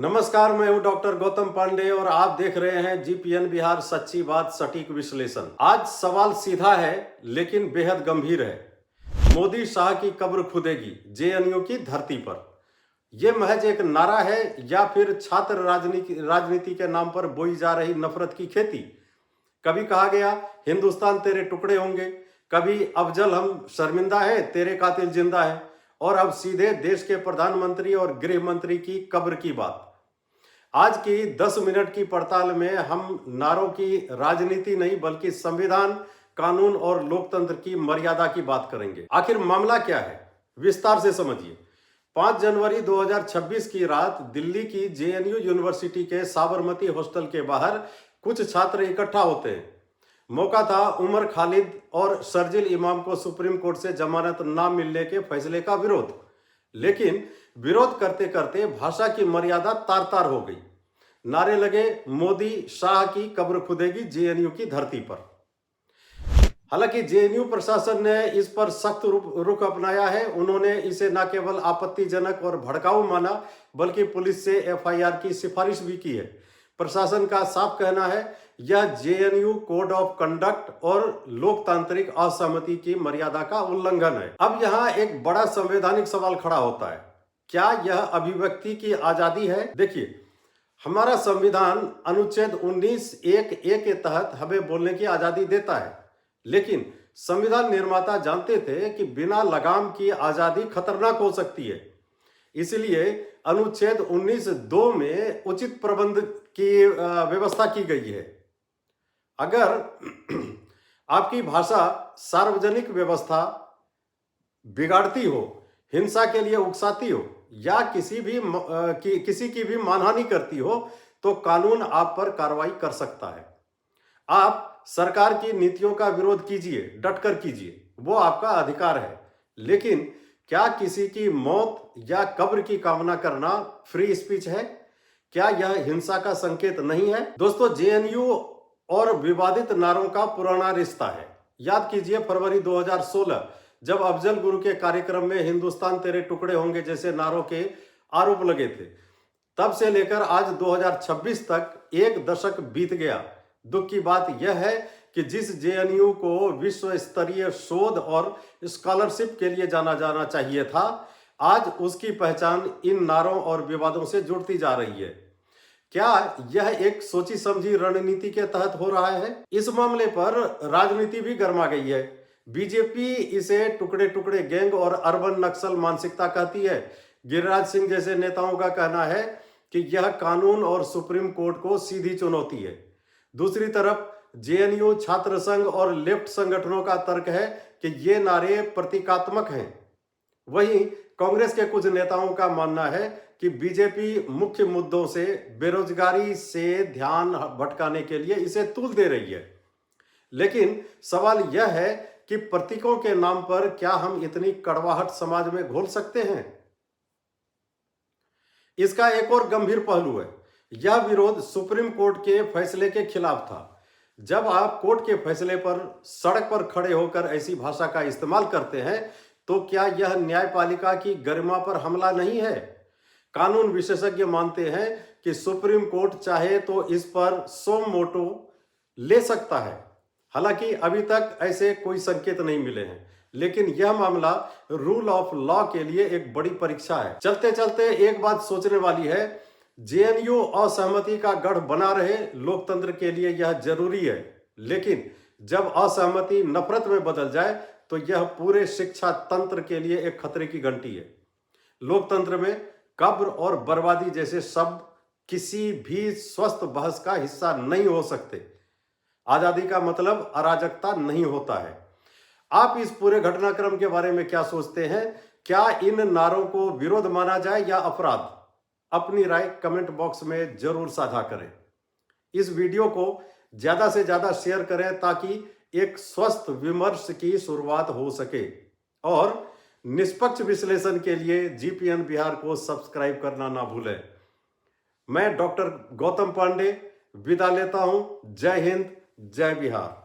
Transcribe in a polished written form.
नमस्कार, मैं हूं डॉक्टर गौतम पांडे और आप देख रहे हैं जीपीएन बिहार सच्ची बात सटीक विश्लेषण। आज सवाल सीधा है लेकिन बेहद गंभीर है। मोदी शाह की कब्र खुदेगी जेएनयू की धरती पर। यह महज एक नारा है या फिर छात्र राजनीति के नाम पर बोई जा रही नफरत की खेती। कभी कहा गया हिंदुस्तान तेरे टुकड़े होंगे, कभी अफजल हम शर्मिंदा है तेरे कातिल जिंदा है, और अब सीधे देश के प्रधानमंत्री और गृह मंत्री की कब्र की बात। आज की 10 मिनट की पड़ताल में हम नारों की राजनीति नहीं बल्कि संविधान, कानून और लोकतंत्र की मर्यादा की बात करेंगे। आखिर मामला क्या है, विस्तार से समझिए। 5 जनवरी 2026 की रात दिल्ली की जेएनयू यूनिवर्सिटी के साबरमती हॉस्टल के बाहर कुछ छात्र इकट्ठा होते हैं। मौका था उमर खालिद और शर्जिल इमाम को सुप्रीम कोर्ट से जमानत न मिलने के फैसले का विरोध। लेकिन विरोध करते करते भाषा की मर्यादा तार तार हो गई। नारे लगे मोदी शाह की कब्र खुदेगी जेएनयू की धरती पर। हालांकि जेएनयू प्रशासन ने इस पर सख्त रुख अपनाया है। उन्होंने इसे न केवल आपत्तिजनक और भड़काऊ माना बल्कि पुलिस से एफआईआर की सिफारिश भी की है। प्रशासन का साफ कहना है यह जेएनयू कोड ऑफ कंडक्ट और लोकतांत्रिक असहमति की मर्यादा का उल्लंघन है। अब यहाँ एक बड़ा संवैधानिक सवाल खड़ा होता है, क्या यह अभिव्यक्ति की आजादी है? देखिए, हमारा संविधान अनुच्छेद 19(1)(a) के तहत हमें बोलने की आजादी देता है, लेकिन संविधान निर्माता जानते थे कि बिना लगाम की आजादी खतरनाक हो सकती है। इसलिए अनुच्छेद 19(2) में उचित प्रबंध की व्यवस्था की गई है। अगर आपकी भाषा सार्वजनिक व्यवस्था बिगाड़ती हो, हिंसा के लिए उकसाती हो या किसी की भी मानहानि करती हो तो कानून आप पर कार्रवाई कर सकता है। आप सरकार की नीतियों का विरोध कीजिए, डटकर कीजिए, वो आपका अधिकार है। लेकिन क्या किसी की मौत या कब्र की कामना करना फ्री स्पीच है? क्या यह हिंसा का संकेत नहीं है? दोस्तों, जेएनयू और विवादित नारों का पुराना रिश्ता है। याद कीजिए फरवरी 2016 जब अफजल गुरु के कार्यक्रम में हिंदुस्तान तेरे टुकड़े होंगे जैसे नारों के आरोप लगे थे। तब से लेकर आज 2026 तक एक दशक बीत गया। दुख की बात यह है कि जिस जेएनयू को विश्व स्तरीय शोध और स्कॉलरशिप के लिए जाना जाना चाहिए था, आज उसकी पहचान इन नारों और विवादों से जुड़ती जा रही है। क्या यह एक सोची समझी रणनीति के तहत हो रहा है? इस मामले पर राजनीति भी गर्मा गई है। बीजेपी इसे टुकड़े टुकड़े गैंग और अर्बन नक्सल मानसिकता कहती है। गिरिराज सिंह जैसे नेताओं का कहना है कि यह कानून और सुप्रीम कोर्ट को सीधी चुनौती है। दूसरी तरफ जेएनयू छात्र संघ और लेफ्ट संगठनों का तर्क है कि ये नारे प्रतीकात्मक हैं। वहीं कांग्रेस के कुछ नेताओं का मानना है कि बीजेपी मुख्य मुद्दों से बेरोजगारी से ध्यान भटकाने के लिए इसे तूल दे रही है। लेकिन सवाल यह है कि प्रतीकों के नाम पर क्या हम इतनी कड़वाहट समाज में घोल सकते हैं? इसका एक और गंभीर पहलू है। यह विरोध सुप्रीम कोर्ट के फैसले के खिलाफ था। जब आप कोर्ट के फैसले पर सड़क पर खड़े होकर ऐसी भाषा का इस्तेमाल करते हैं तो क्या यह न्यायपालिका की गरिमा पर हमला नहीं है? कानून विशेषज्ञ मानते हैं कि सुप्रीम कोर्ट चाहे तो इस पर सो मोटो ले सकता है। हालांकि अभी तक ऐसे कोई संकेत नहीं मिले हैं, लेकिन यह मामला रूल ऑफ लॉ के लिए एक बड़ी परीक्षा है। चलते चलते एक बात सोचने वाली है, जेएनयू असहमति का गढ़ बना रहे, लोकतंत्र के लिए यह जरूरी है। लेकिन जब असहमति नफरत में बदल जाए तो यह पूरे शिक्षा तंत्र के लिए एक खतरे की घंटी है। लोकतंत्र में कब्र और बर्बादी जैसे शब्द किसी भी स्वस्थ बहस का हिस्सा नहीं हो सकते। आजादी का मतलब अराजकता नहीं होता है। आप इस पूरे घटनाक्रम के बारे में क्या सोचते हैं? क्या इन नारों को विरोध माना जाए या अपराध? अपनी राय कमेंट बॉक्स में जरूर साझा करें। इस वीडियो को ज्यादा से ज्यादा शेयर करें ताकि एक स्वस्थ विमर्श की शुरुआत हो सके। और निष्पक्ष विश्लेषण के लिए जीपीएन बिहार को सब्सक्राइब करना ना भूलें। मैं डॉक्टर गौतम पांडे विदा लेता हूं। जय हिंद, जय बिहार।